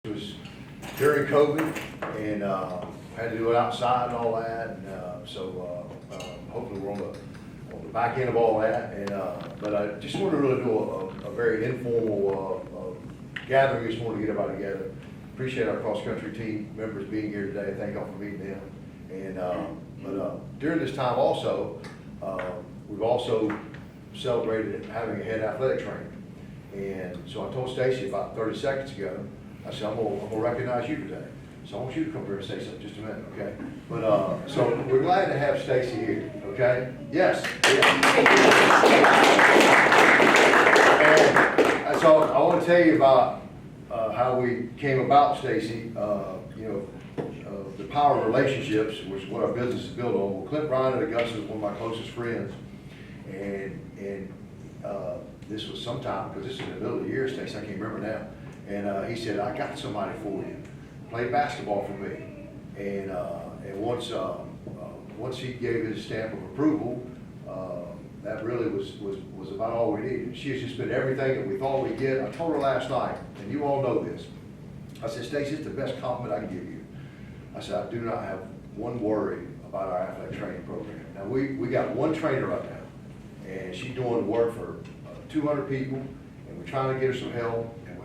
It was during COVID, and had to do it outside and all that, and so hopefully we're on the back end of all that. And but I just wanted to really do a very informal gathering. Just wanted to get everybody together. Appreciate our cross-country team members being here today. Thank y'all for meeting them. And but during this time also, we've also celebrated having a head athletic trainer. And so I told Stacey about 30 seconds ago, I said, I'm gonna recognize you today. So I want you to come here and say something just a minute, okay? But so we're glad to have Stacey here, okay? Yes. And so I want to tell you about how we came about, Stacey. The power of relationships, which is what our business is built on. Well, Clint Bryan at Augusta is one of my closest friends, and this was sometime, because this is in the middle of the year, Stacey, I can't remember now. And he said, I got somebody for you. Play basketball for me. And once he gave his stamp of approval, that really was about all we needed. She has just been everything that we thought we'd get. I told her last night, and you all know this. I said, Stacey, it's the best compliment I can give you. I said, I do not have one worry about our athletic training program. Now, we got one trainer right now, and she's doing work for 200 people, and we're trying to get her some help, and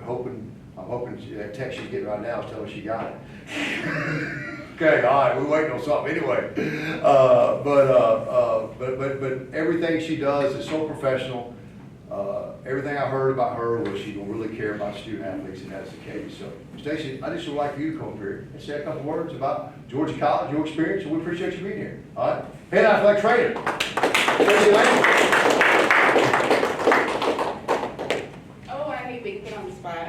I'm hoping that text she's getting right now is telling her she got it. Okay, all right, we're waiting on something anyway. But everything she does is so professional. Everything I heard about her was she gonna really care about student athletes, and that's the case. So, Stacey, I just would like for you to come up here and say a couple words about Georgia College, your experience, and we appreciate you being here. All right, head athletic trainer, Stacey Lampkin.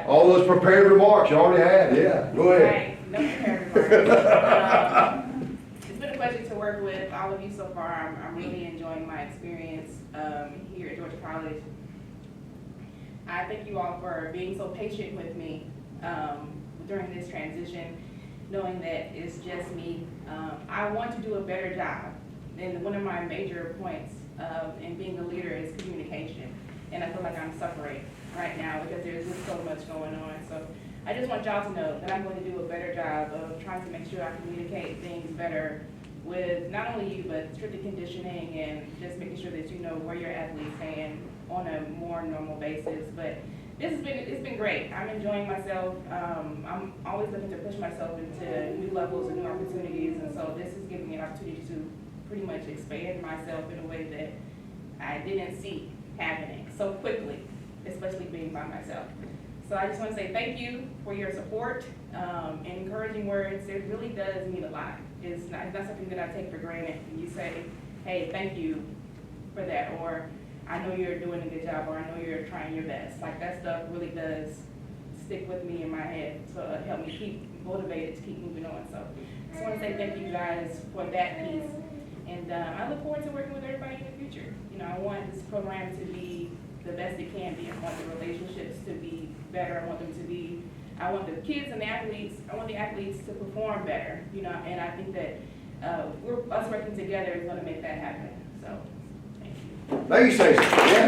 All those prepared remarks you already had, yeah. Go ahead. Right, no prepared remarks. It's been a pleasure to work with all of you so far. I'm really enjoying my experience here at Georgia College. I thank you all for being so patient with me during this transition, knowing that it's just me. I want to do a better job, and one of my major points in being a leader is communication, and I feel like I'm suffering right now because there's just so much going on. So I just want y'all to know that I'm going to do a better job of trying to make sure I communicate things better with not only you, but strictly conditioning and just making sure that you know where your athletes stand on a more normal basis. But it's been great. I'm enjoying myself. I'm always looking to push myself into new levels and new opportunities, and so this is giving me an opportunity to pretty much expand myself in a way that I didn't see happening so quickly, especially being by myself. So I just want to say thank you for your support and encouraging words. It really does mean a lot. It's not something that I take for granted. And you say, hey, thank you for that, or I know you're doing a good job, or I know you're trying your best. Like, that stuff really does stick with me in my head to help me keep motivated to keep moving on. So I just want to say thank you guys for that piece. And I look forward to working with everybody in the future. You know, I want this program to be the best it can be. I want the relationships to be better. I want the kids and the athletes, I want the athletes to perform better, you know, and I think that us working together is going to make that happen. So, thank you. Thank you, Stacey. Yeah.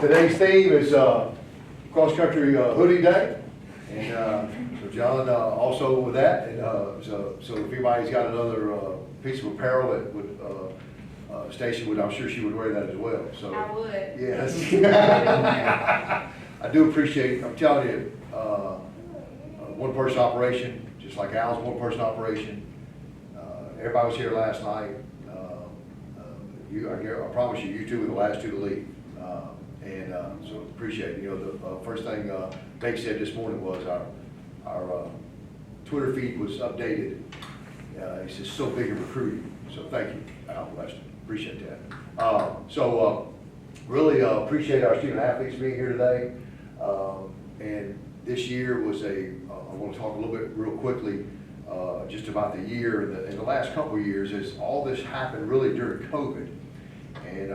Today's theme is cross-country hoodie day. And so John also with that. And so if anybody's got another piece of apparel that would, Stacey would, I'm sure she would wear that as well. So I would. Yes. I do appreciate, I'm telling you, one-person operation, just like Al's one-person operation. Everybody was here last night. I promise you, you two were the last two to leave. So appreciate it. You know, the first thing Dave said this morning was our Twitter feed was updated. He says, so big in recruiting. So thank you, Al Weston. Appreciate that. Really appreciate our student athletes being here today. And this year was I want to talk a little bit real quickly just about the year. In the last couple of years, as all this happened really during COVID. And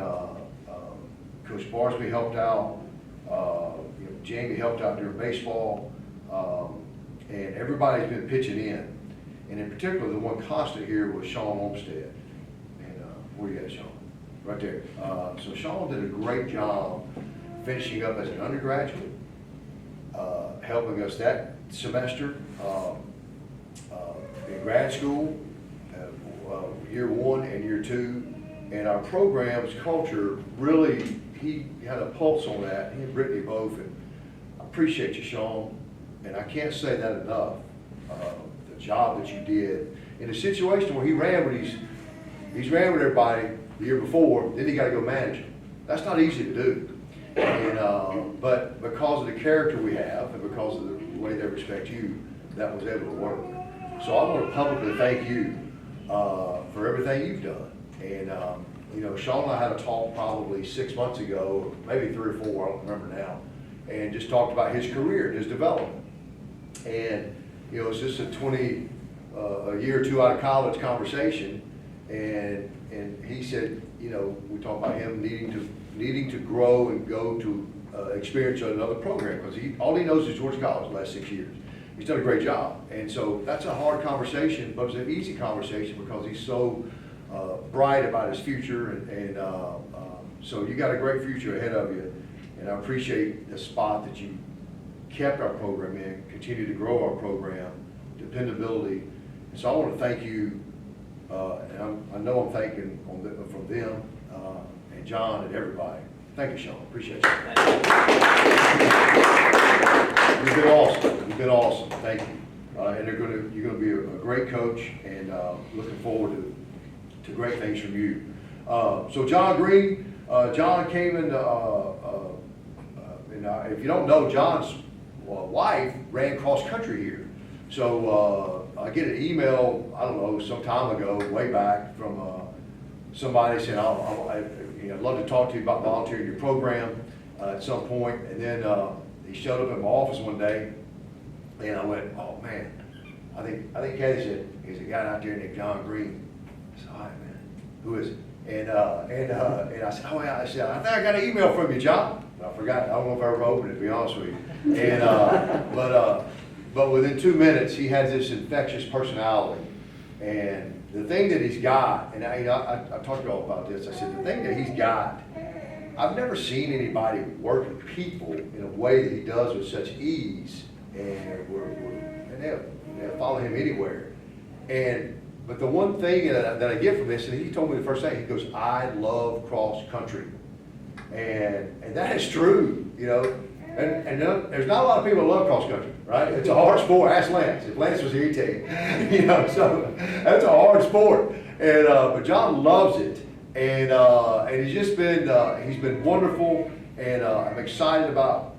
Coach Barsby helped out, Jamie helped out during baseball, and everybody's been pitching in. And in particular, the one constant here was Sean Olmstead. And where you at, Sean? Right there. So Sean did a great job finishing up as an undergraduate, helping us that semester in grad school, year 1 and year 2. And our program's culture, really, he had a pulse on that. He and Brittany both. And I appreciate you, Sean. And I can't say that enough. The job that you did in a situation where he ran with he's ran with everybody the year before, then he got to go manage them. That's not easy to do. And but because of the character we have and because of the way they respect you, that was able to work. So I want to publicly thank you for everything you've done. And you know, Sean and I had a talk probably 6 months ago, maybe 3 or 4, I don't remember now, and just talked about his career, his development. And you know, it's just a year or 2 out of college conversation, and he said, you know, we talked about him needing to grow and go to experience another program, because all he knows is Georgia College the last 6 years. He's done a great job, and so that's a hard conversation, but it's an easy conversation because he's so bright about his future, and so you got a great future ahead of you, and I appreciate the spot that you kept our program in, continue to grow our program, dependability. And so I want to thank you, and I know I'm thanking from them and John and everybody. Thank you, Sean. Appreciate you. You've been awesome. You've been awesome. Thank you. And you're going to be a great coach, and looking forward to great things from you. So John Green, John came in. And if you don't know, John's wife ran cross country here. So I get an email, I don't know, some time ago, way back, from somebody saying, I'd love to talk to you about volunteering your program at some point. And then he showed up at my office one day, and I went, oh man, I think Kathy said, there's a guy out there named John Green. I said, all right, man, who is it? And I said, oh yeah, I think I got an email from you, John. I forgot, I don't know if I ever opened it, to be honest with you. And but within 2 minutes, he has this infectious personality. And the thing that he's got, and I talked to you all about this, I said, the thing that he's got, I've never seen anybody work with people in a way that he does with such ease, and they'll follow him anywhere. But the one thing that I get from this, and he told me the first thing, he goes, I love cross country. And that is true, you know. And there's not a lot of people that love cross country, right? It's a hard sport. Ask Lance. If Lance was here, he'd tell you. You know, so that's a hard sport. And but John loves it, and he's just been he's been wonderful, and I'm excited about.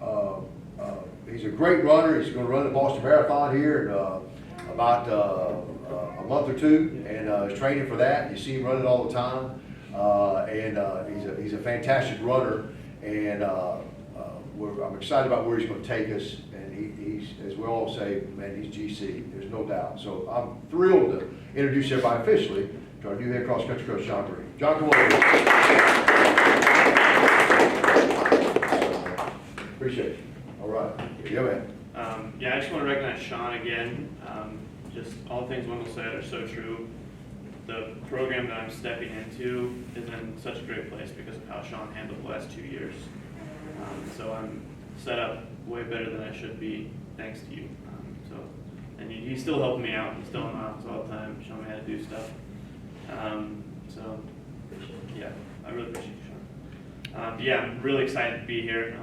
He's a great runner. He's going to run the Boston Marathon here in about a month or 2, and he's training for that. You see him running all the time, and he's a fantastic runner, and I'm excited about where he's going to take us. And he's, as we all say, man, he's GC. There's no doubt. So I'm thrilled to introduce everybody officially to our new head cross country coach, John Green. John, come on. Appreciate it. All right. Go ahead. Yeah, I just want to recognize Sean again. Just all the things Wendell said are so true. The program that I'm stepping into is in such a great place because of how Sean handled the last 2 years. So I'm set up way better than I should be, thanks to you. And he's still helping me out. He's still in my office all the time, showing me how to do stuff. So yeah, I really appreciate you, Sean. Yeah, I'm really excited to be here.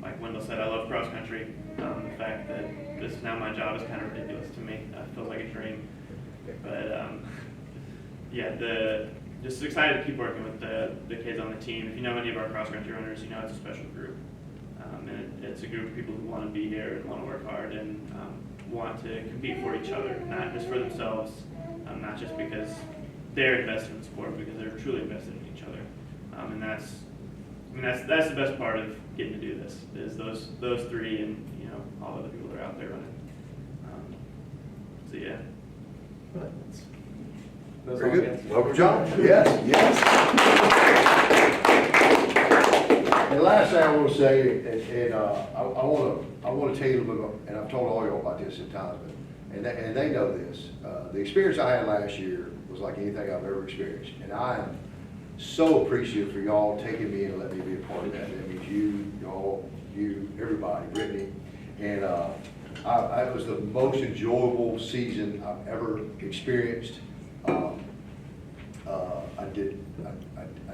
Like Wendell said, I love cross country. The fact that this is now my job is kind of ridiculous to me. It feels like a dream. But yeah, just excited to keep working with the kids on the team. If you know any of our cross country runners, you know it's a special group. And it's a group of people who want to be here and want to work hard and want to compete for each other, not just for themselves, not just because they're invested in the sport, because they're truly invested in each other. And that's the best part of getting to do this, is those 3 and all the other people that are out there running. So yeah. Very good. Welcome, John. Yes. And last thing I want to say, and I want to tell you a little bit, and I've told all y'all about this at times, and they know this. The experience I had last year was like anything I've ever experienced, and I am so appreciative for y'all taking me and letting me be a part of that. That means you, y'all, you, everybody, Brittany, And it was the most enjoyable season I've ever experienced. I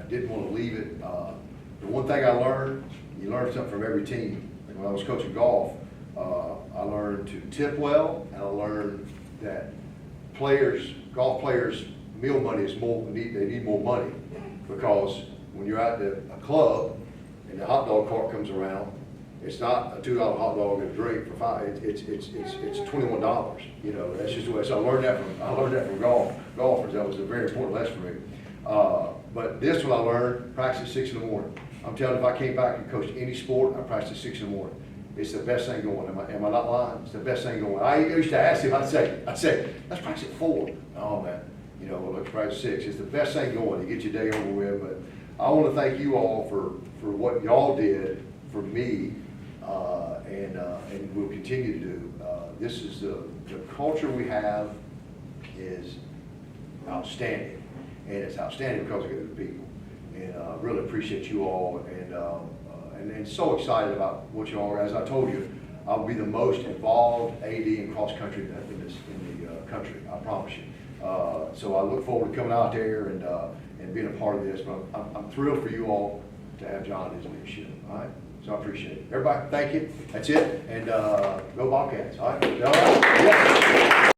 didn't want to leave it. The one thing I learned, you learn something from every team. Like when I was coaching golf, I learned to tip well, and I learned that golf players, meal money is they need more money, because when you're at a club and the hot dog cart comes around, it's not a $2 hot dog and a drink for $5. It's $21. You know, that's just the way. So I learned that from golfers. That was a very important lesson for me. But this one I learned: practice at 6 in the morning. I'm telling you, if I came back and coached any sport, I practice at 6 in the morning. It's the best thing going. Am I not lying? It's the best thing going. I used to ask him. I'd say, let's practice at 4. Oh man, you know, let's practice at 6. It's the best thing going to get your day over with. But I want to thank you all for what y'all did for me. And we'll continue to do. This is the culture we have is outstanding, and it's outstanding because of the people. And I really appreciate you all, and so excited about what you all are. As I told you, I'll be the most involved AD in cross country in the country. I promise you. So I look forward to coming out there and being a part of this. But I'm thrilled for you all to have John in his leadership. All right. So I appreciate it. Everybody, thank you. That's it. And go Bobcats. All right. All right. Yeah.